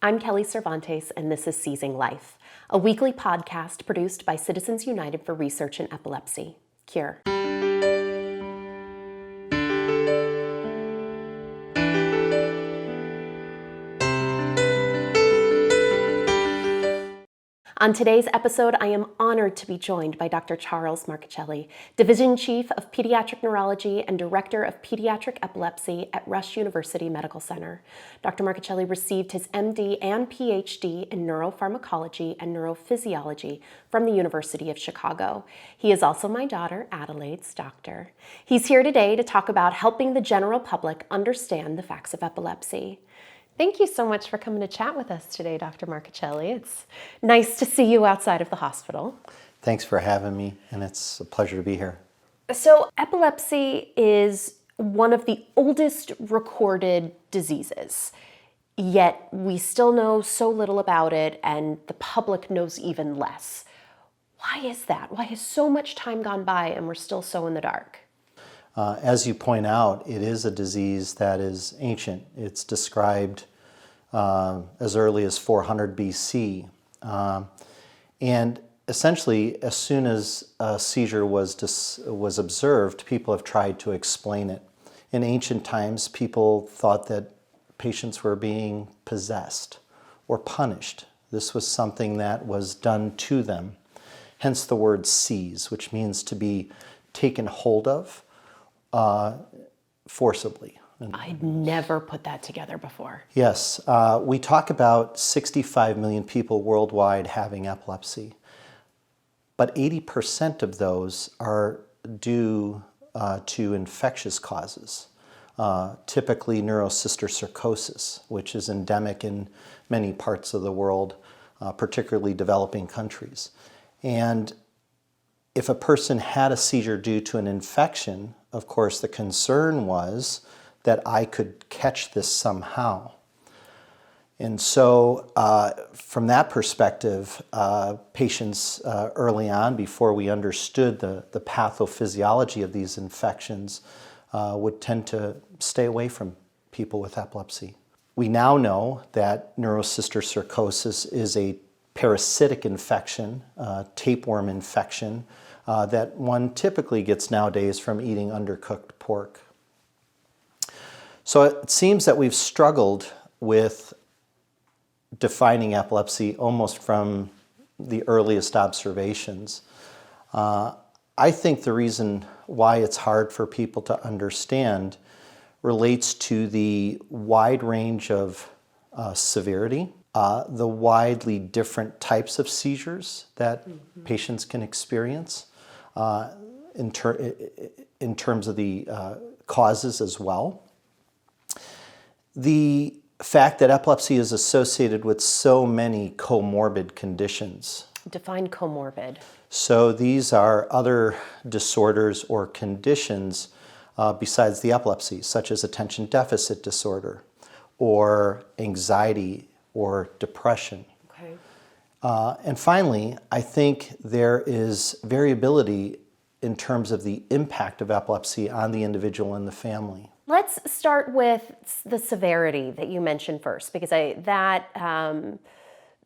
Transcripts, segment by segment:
I'm Kelly Cervantes, and this is Seizing Life, a weekly podcast produced by Citizens United for Research in Epilepsy, CURE. On today's episode, I am honored to be joined by Dr. Charles Marcuccilli, Division Chief of Pediatric Neurology and Director of Pediatric Epilepsy at Rush University Medical Center. Dr. Marcuccilli received his MD and PhD in neuropharmacology and neurophysiology from the University of Chicago. He is also my daughter, Adelaide's doctor. He's here today to talk about helping the general public understand the facts of epilepsy. Thank you so much for coming to chat with us today, Dr. Marcuccilli. It's nice to see you outside of the hospital. Thanks for having me, and it's a pleasure to be here. So, epilepsy is one of the oldest recorded diseases, yet we still know so little about it, and the public knows even less. Why is that? Why has so much time gone by and we're still so in the dark? As you point out, it is a disease that is ancient. It's described as early as 400 BC. And essentially, as soon as a seizure was observed, people have tried to explain it. In ancient times, people thought that patients were being possessed or punished. This was something that was done to them. Hence the word seize, which means to be taken hold of forcibly. I'd never put that together before. Yes, we talk about 65 million people worldwide having epilepsy, but 80% of those are due to infectious causes, typically neurocysticercosis, which is endemic in many parts of the world, particularly developing countries. And if a person had a seizure due to an infection, of course, the concern was that I could catch this somehow. And so from that perspective, patients early on, before we understood the pathophysiology of these infections, would tend to stay away from people with epilepsy. We now know that neurocysticercosis is a parasitic infection, tapeworm infection, that one typically gets nowadays from eating undercooked pork. So it seems that we've struggled with defining epilepsy almost from the earliest observations. I think the reason why it's hard for people to understand relates to the wide range of severity, the widely different types of seizures that patients can experience, in terms of the causes as well. The fact that epilepsy is associated with so many comorbid conditions. Define comorbid. So these are other disorders or conditions besides the epilepsy, such as attention deficit disorder or anxiety or depression. Okay. And finally, I think there is variability in terms of the impact of epilepsy on the individual and the family. Let's start with the severity that you mentioned first, because that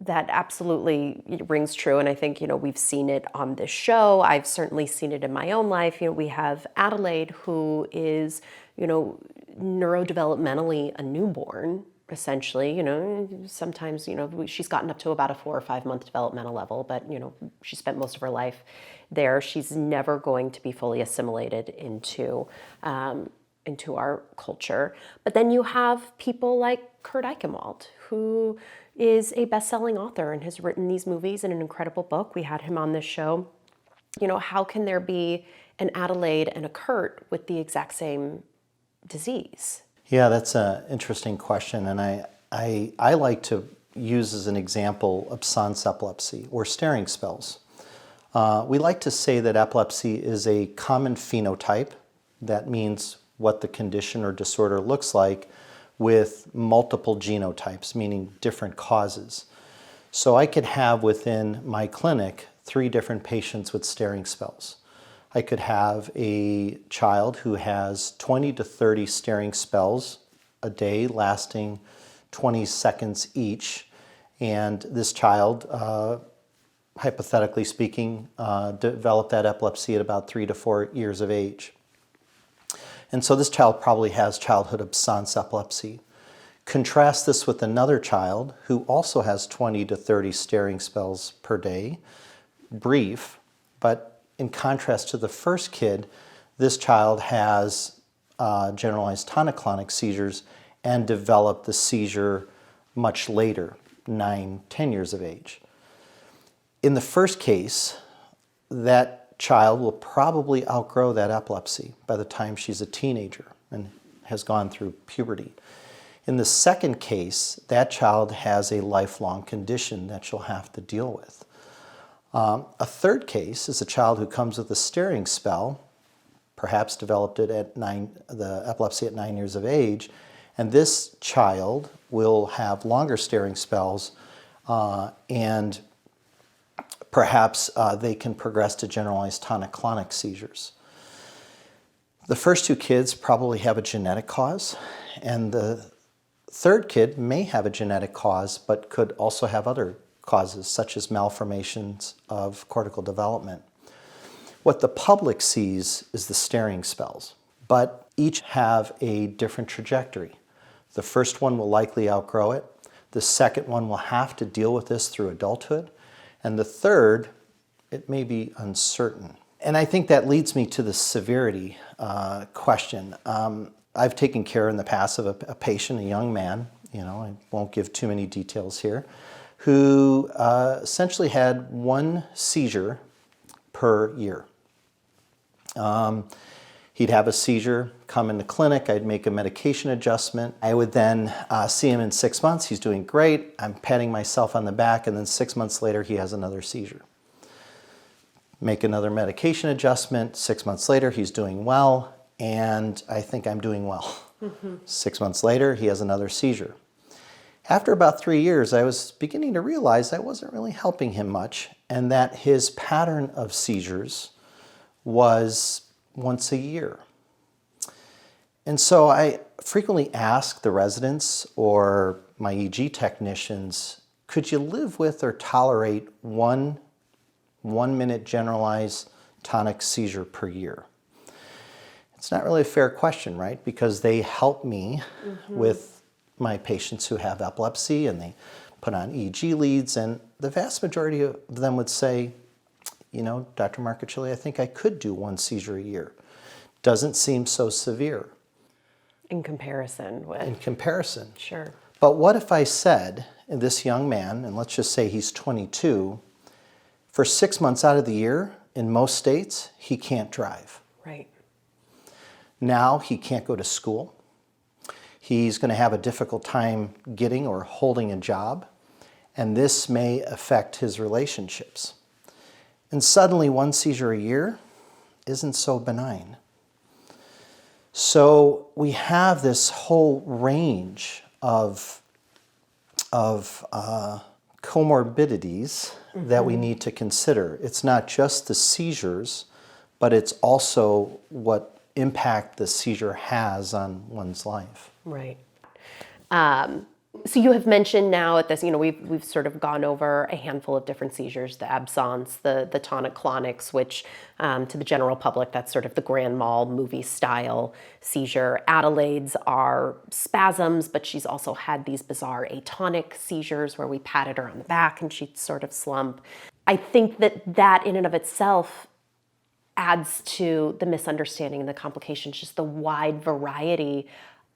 absolutely rings true, and I think we've seen it on this show. I've certainly seen it in my own life. We have Adelaide, who is neurodevelopmentally a newborn. Essentially, sometimes, she's gotten up to about a 4 or 5 month developmental level, but, she spent most of her life there. She's never going to be fully assimilated into our culture. But then you have people like Kurt Eichenwald, who is a best-selling author and has written these movies and an incredible book. We had him on this show. How can there be an Adelaide and a Kurt with the exact same disease? Yeah, that's an interesting question, and I like to use as an example absence epilepsy or staring spells. We like to say that epilepsy is a common phenotype. That means what the condition or disorder looks like with multiple genotypes, meaning different causes. So I could have within my clinic 3 different patients with staring spells. I could have a child who has 20 to 30 staring spells a day lasting 20 seconds each, And this child, hypothetically speaking, developed that epilepsy at about 3 to 4 years of age. And so this child probably has childhood absence epilepsy. Contrast this with another child who also has 20 to 30 staring spells per day, brief, but in contrast to the first kid, this child has generalized tonic-clonic seizures and developed the seizure much later, 9, 10 years of age. In the first case, that child will probably outgrow that epilepsy by the time she's a teenager and has gone through puberty. In the second case, that child has a lifelong condition that she'll have to deal with. A third case is a child who comes with a staring spell, perhaps developed it at the epilepsy at 9 years of age, and this child will have longer staring spells and perhaps they can progress to generalized tonic-clonic seizures. The first two kids probably have a genetic cause, and the third kid may have a genetic cause, but could also have other causes, such as malformations of cortical development. What the public sees is the staring spells, but each have a different trajectory. The first one will likely outgrow it. The second one will have to deal with this through adulthood. And the third, it may be uncertain. And I think that leads me to the severity question. I've taken care in the past of a patient, a young man, I won't give too many details here, who essentially had one seizure per year. He'd have a seizure, come into clinic, I'd make a medication adjustment. I would then see him in 6 months, he's doing great, I'm patting myself on the back, and then 6 months later he has another seizure. Make another medication adjustment, 6 months later he's doing well, and I think I'm doing well. 6 months later he has another seizure. After about 3 years, I was beginning to realize I wasn't really helping him much, and that his pattern of seizures was once a year. And so I frequently ask the residents or my EG technicians, could you live with or tolerate one 1-minute generalized tonic seizure per year? It's not really a fair question, right? Because they help me with my patients who have epilepsy, and they put on EG leads, and the vast majority of them would say, Dr. Marcuccilli, I think I could do one seizure a year. Doesn't seem so severe. In comparison with? In comparison. Sure. But what if I said, this young man, and let's just say he's 22, for 6 months out of the year, in most states, he can't drive. Right. Now he can't go to school. He's going to have a difficult time getting or holding a job, and this may affect his relationships. And suddenly one seizure a year isn't so benign. So we have this whole range of comorbidities that we need to consider. It's not just the seizures, but it's also what impact the seizure has on one's life. Right. So you have mentioned now at this, we've sort of gone over a handful of different seizures, the absence, the tonic-clonics, which to the general public, that's sort of the grand mal movie style seizure. Adelaide's are spasms, but she's also had these bizarre atonic seizures where we patted her on the back and she'd sort of slump. I think that in and of itself adds to the misunderstanding and the complications, just the wide variety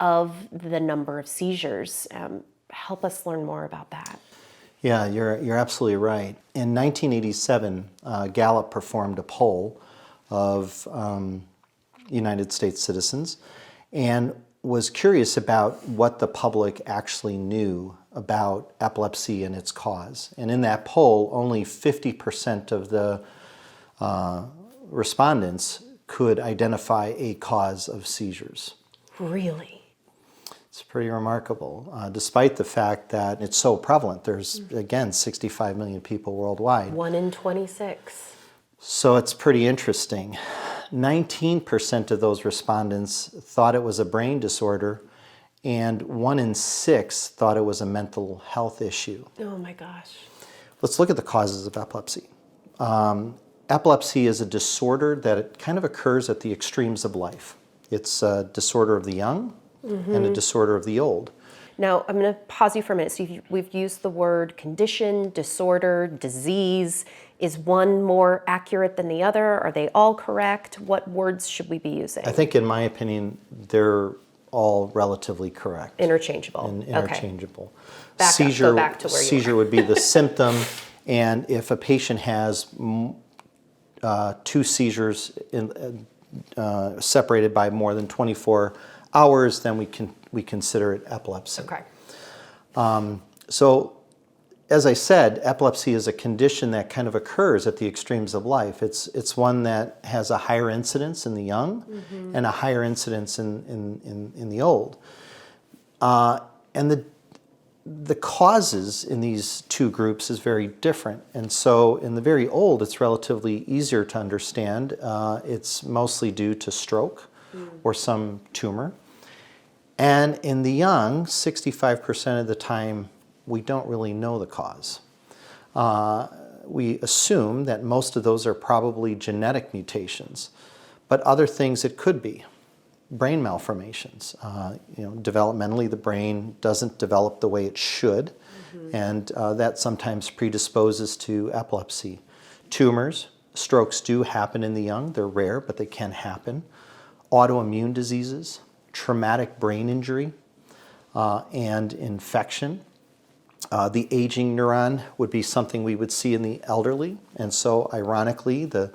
of the number of seizures. Help us learn more about that. Yeah, you're absolutely right. In 1987, Gallup performed a poll of United States citizens and was curious about what the public actually knew about epilepsy and its cause. And in that poll, only 50% of the respondents could identify a cause of seizures. Really? It's pretty remarkable, despite the fact that it's so prevalent. There's, again, 65 million people worldwide. 1 in 26. So it's pretty interesting. 19% of those respondents thought it was a brain disorder, and 1 in 6 thought it was a mental health issue. Oh my gosh. Let's look at the causes of epilepsy. Epilepsy is a disorder that it kind of occurs at the extremes of life. It's a disorder of the young and a disorder of the old. Now, I'm going to pause you for a minute. So we've used the word condition, disorder, disease. Is one more accurate than the other? Are they all correct? What words should we be using? I think, in my opinion, they're all relatively correct. Interchangeable. And interchangeable. Okay. Go back to where you seizure were. would be the symptom, and if a patient has 2 seizures separated by more than 24 hours, then we consider it epilepsy. Okay. So, as I said, epilepsy is a condition that kind of occurs at the extremes of life. It's one that has a higher incidence in the young and a higher incidence in the old. And the causes in these 2 groups is very different. And so in the very old, it's relatively easier to understand. It's mostly due to stroke or some tumor. And in the young, 65% of the time, we don't really know the cause. We assume that most of those are probably genetic mutations, but other things it could be. Brain malformations. Developmentally, the brain doesn't develop the way it should, and that sometimes predisposes to epilepsy. Tumors, strokes do happen in the young. They're rare, but they can happen. Autoimmune diseases, traumatic brain injury, and infection. The aging neuron would be something we would see in the elderly, and so ironically, the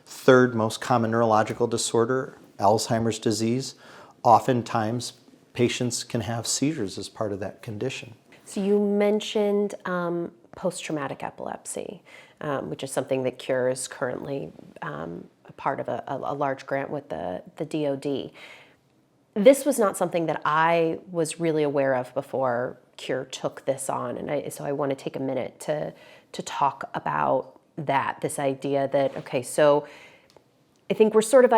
3rd most common neurological disorder, Alzheimer's disease, oftentimes patients can have seizures as part of that condition. So you mentioned post-traumatic epilepsy, which is something that Cure is currently a part of a large grant with the DoD. This was not something that I was really aware of before Cure took this on, and so I want to take a minute to talk about that, this idea that, okay, so I think we're sort of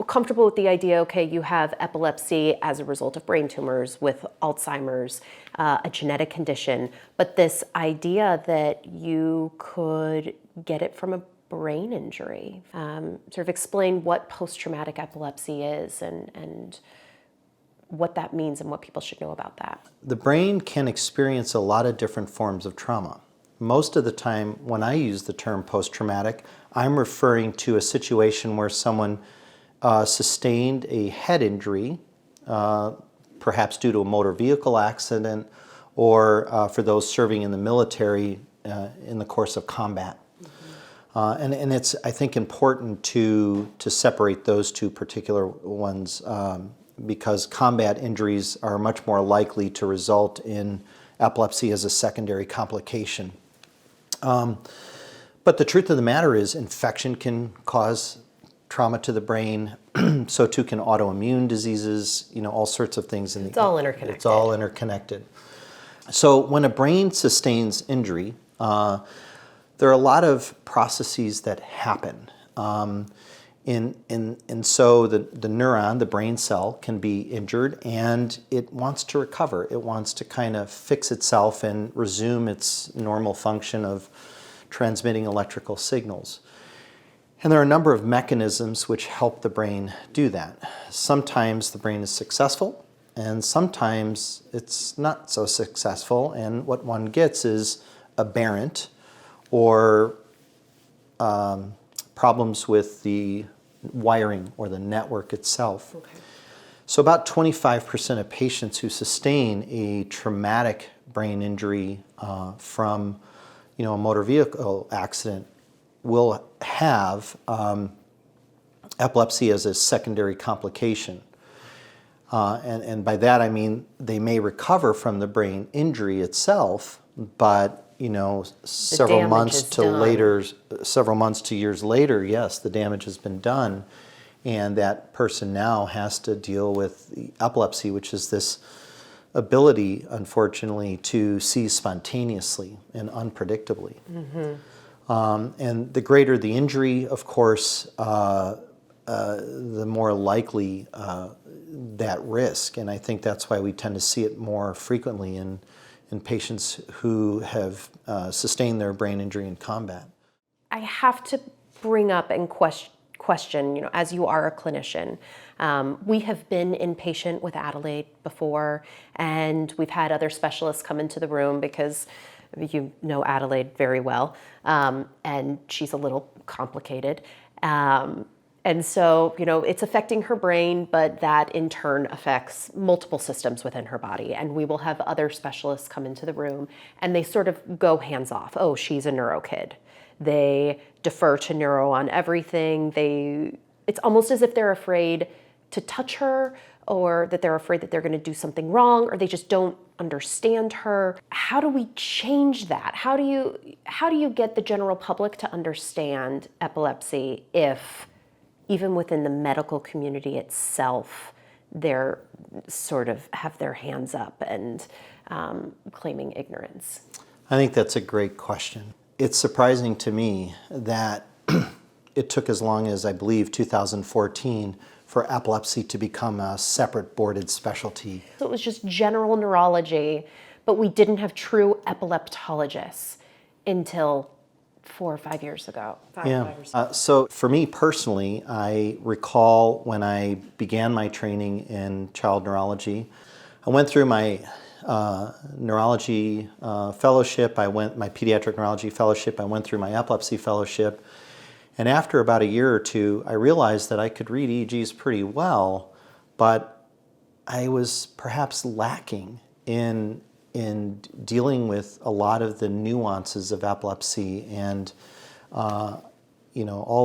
comfortable with the idea, okay, you have epilepsy as a result of brain tumors with Alzheimer's, a genetic condition, but this idea that you could get it from a brain injury. Sort of explain what post-traumatic epilepsy is and what that means and what people should know about that. The brain can experience a lot of different forms of trauma. Most of the time, when I use the term post-traumatic, I'm referring to a situation where someone sustained a head injury, perhaps due to a motor vehicle accident, or for those serving in the military in the course of combat. And it's, I think, important to separate those 2 particular ones because combat injuries are much more likely to result in epilepsy as a secondary complication. But the truth of the matter is infection can cause trauma to the brain, so too can autoimmune diseases, all sorts of things. It's all interconnected. It's all interconnected. So when a brain sustains injury, there are a lot of processes that happen. And so the neuron, the brain cell, can be injured and it wants to recover. It wants to kind of fix itself and resume its normal function of transmitting electrical signals. And there are a number of mechanisms which help the brain do that. Sometimes the brain is successful and sometimes it's not so successful, and what one gets is aberrant or problems with the wiring or the network itself. Okay. So about 25% of patients who sustain a traumatic brain injury from a motor vehicle accident will have epilepsy as a secondary complication. And by that I mean they may recover from the brain injury itself, but several months to years later, yes, the damage has been done, and that person now has to deal with the epilepsy, which is this ability, unfortunately, to seize spontaneously and unpredictably. And the greater the injury, of course, the more likely that risk. And I think that's why we tend to see it more frequently in patients who have sustained their brain injury in combat. I have to bring up and question, as you are a clinician, we have been inpatient with Adelaide before, and we've had other specialists come into the room because you know Adelaide very well, and she's a little complicated. And so, it's affecting her brain, but that in turn affects multiple systems within her body. And we will have other specialists come into the room and they sort of go hands off. Oh, she's a neuro kid. They defer to neuro on everything. It's almost as if they're afraid to touch her, or that they're afraid that they're going to do something wrong, or they just don't understand her. How do we change that? How do you get the general public to understand epilepsy if even within the medical community itself, they're sort of have their hands up and claiming ignorance? I think that's a great question. It's surprising to me that it took as long as, I believe, 2014 for epilepsy to become a separate boarded specialty. So it was just general neurology, but we didn't have true epileptologists until 4 or 5 years ago. So for me personally, I recall when I began my training in child neurology, I went through my neurology fellowship, my pediatric neurology fellowship, I went through my epilepsy fellowship, and after about a year or two, I realized that I could read EEGs pretty well, but I was perhaps lacking in dealing with a lot of the nuances of epilepsy and all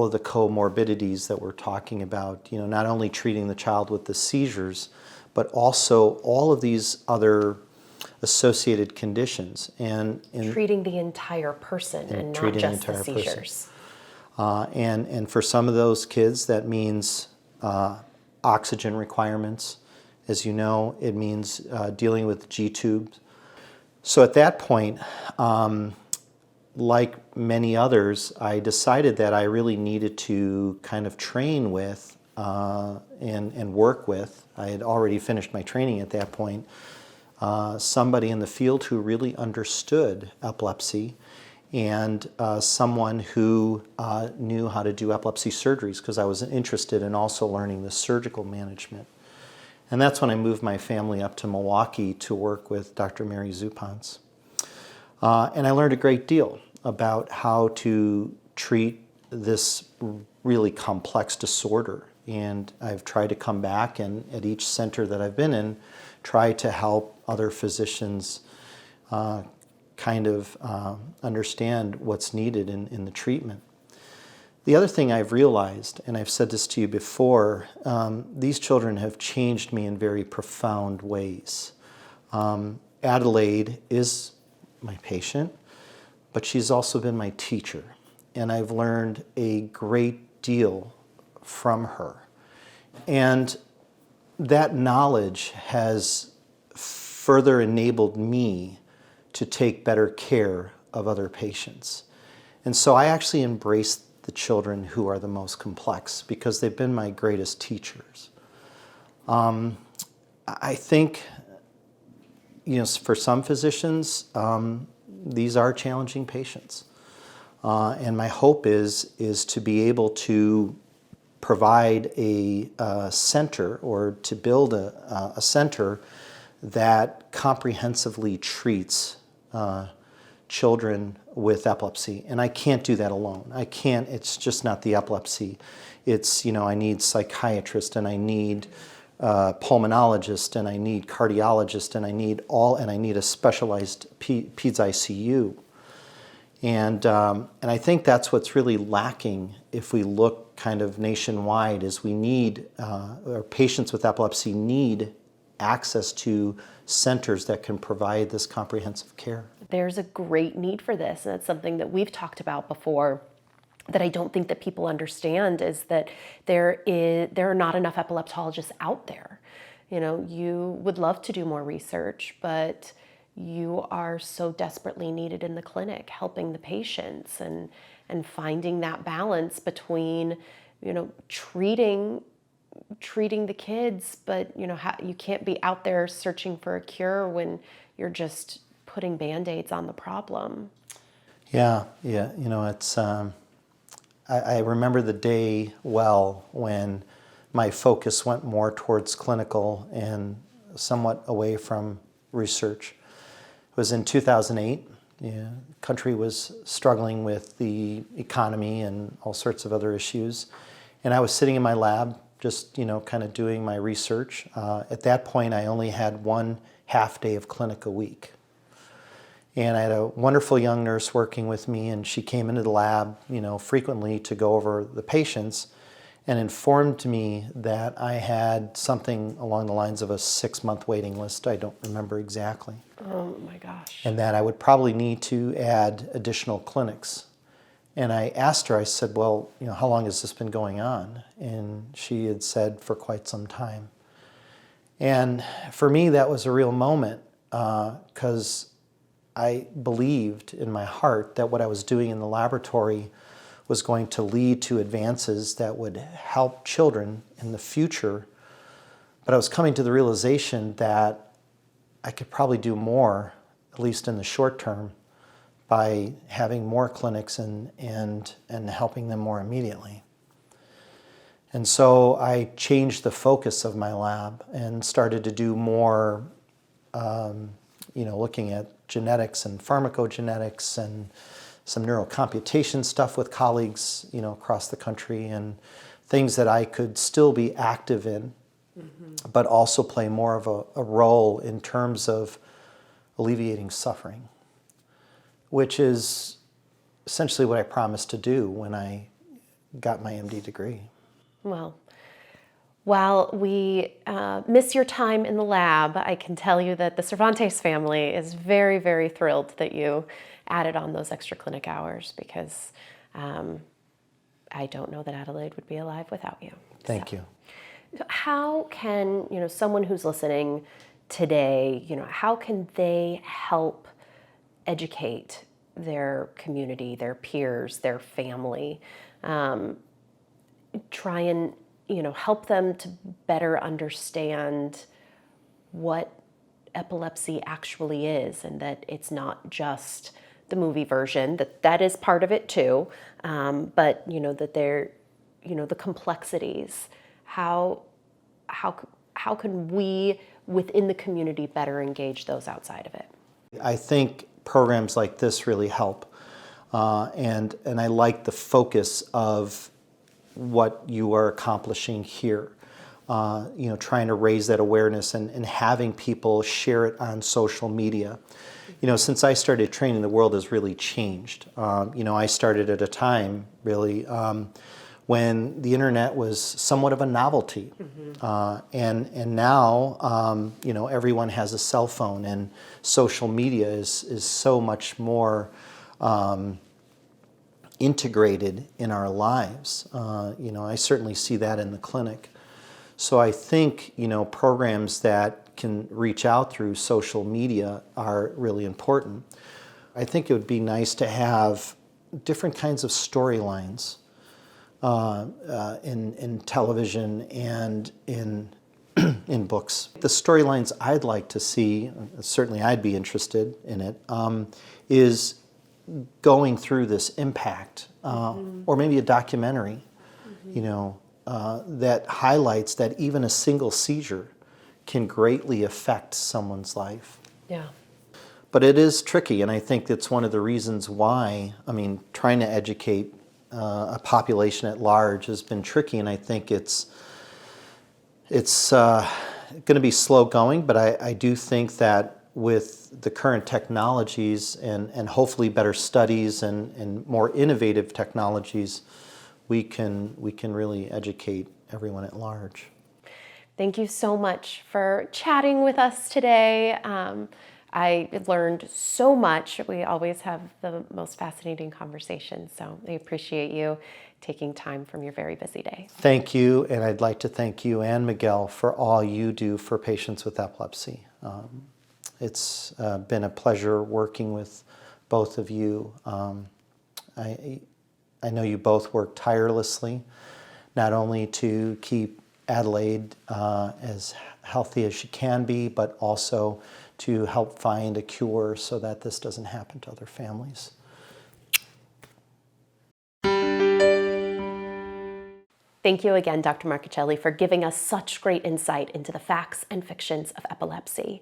of the comorbidities that we're talking about, not only treating the child with the seizures, but also all of these other associated conditions. And treating the entire person and not just the seizures. And for some of those kids, that means oxygen requirements. As you know, it means dealing with G-tubes. So at that point, like many others, I decided that I really needed to kind of train with and work with, I had already finished my training at that point, somebody in the field who really understood epilepsy, and someone who knew how to do epilepsy surgeries, because I was interested in also learning the surgical management. And that's when I moved my family up to Milwaukee to work with Dr. Mary Zupans. And I learned a great deal about how to treat this really complex disorder. And I've tried to come back and at each center that I've been in, try to help other physicians kind of understand what's needed in the treatment. The other thing I've realized, and I've said this to you before, these children have changed me in very profound ways. Adelaide is my patient, but she's also been my teacher, and I've learned a great deal from her. And that knowledge has further enabled me to take better care of other patients. And so I actually embrace the children who are the most complex because they've been my greatest teachers. I think, for some physicians, these are challenging patients. And my hope is to be able to provide a center, or to build a center that comprehensively treats children with epilepsy. And I can't do that alone. It's just not the epilepsy. It's, I need psychiatrists, and I need pulmonologist, and I need cardiologist, and I need a specialized peds ICU. And I think that's what's really lacking if we look kind of nationwide, is we need, or patients with epilepsy need access to centers that can provide this comprehensive care. There's a great need for this, and it's something that we've talked about before that I don't think that people understand, is that there are not enough epileptologists out there. You would love to do more research, but you are so desperately needed in the clinic, helping the patients and finding that balance between, treating treating the kids, but you can't be out there searching for a cure when you're just putting Band-Aids on the problem. Yeah, yeah. It's. I remember the day well when my focus went more towards clinical and somewhat away from research. It was in 2008. The country was struggling with the economy and all sorts of other issues. And I was sitting in my lab just, kind of doing my research. At that point, I only had one half day of clinic a week. And I had a wonderful young nurse working with me, and she came into the lab, frequently to go over the patients and informed me that I had something along the lines of a 6-month waiting list. I don't remember exactly. Oh my gosh. And that I would probably need to add additional clinics. And I asked her, I said, well, how long has this been going on? And she had said for quite some time. And for me, that was a real moment because I believed in my heart that what I was doing in the laboratory was going to lead to advances that would help children in the future. But I was coming to the realization that I could probably do more, at least in the short term, by having more clinics and helping them more immediately. And so I changed the focus of my lab and started to do more, looking at genetics and pharmacogenetics and some neurocomputation stuff with colleagues, across the country, and things that I could still be active in, but also play more of a role in terms of alleviating suffering, which is essentially what I promised to do when I got my MD degree. Well, while we miss your time in the lab, I can tell you that the Cervantes family is very, very thrilled that you added on those extra clinic hours, because I don't know that Adelaide would be alive without you. Thank you. So how can, someone who's listening today, how can they help educate their community, their peers, their family, try and help them to better understand what epilepsy actually is, and that it's not just the movie version, that is part of it too, but that they're, the complexities. How can we within the community better engage those outside of it? I think programs like this really help, and I like the focus of what you are accomplishing here. Trying to raise that awareness and having people share it on social media. Since I started training, the world has really changed. I started at a time, really, when the internet was somewhat of a novelty. And now, everyone has a cell phone, and social media is so much more integrated in our lives. I certainly see that in the clinic. So I think, programs that can reach out through social media are really important. I think it would be nice to have different kinds of storylines in television and in books. The storylines I'd like to see, certainly I'd be interested in it, is going through this impact, or maybe a documentary, that highlights that even a single seizure can greatly affect someone's life. Yeah. But it is tricky, and I think that's one of the reasons why, trying to educate a population at large has been tricky, and I think it's going to be slow going, but I do think that with the current technologies and hopefully better studies and more innovative technologies, we can really educate everyone at large. Thank you so much for chatting with us today. I learned so much. We always have the most fascinating conversations, so I appreciate you taking time from your very busy day. Thank you, and I'd like to thank you and Miguel for all you do for patients with epilepsy. It's been a pleasure working with both of you. I know you both work tirelessly, not only to keep Adelaide as healthy as she can be, but also to help find a cure so that this doesn't happen to other families. Thank you again, Dr. Marcuccilli, for giving us such great insight into the facts and fictions of epilepsy.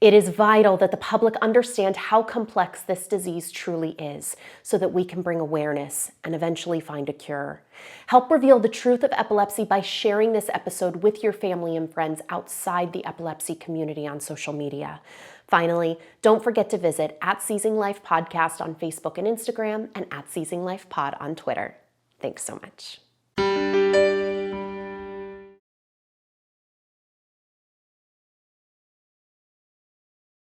It is vital that the public understand how complex this disease truly is so that we can bring awareness and eventually find a cure. Help reveal the truth of epilepsy by sharing this episode with your family and friends outside the epilepsy community on social media. Finally, don't forget to visit @SeizinglIfe Podcast on Facebook and Instagram and @SeizinglIfe Pod on Twitter. Thanks so much.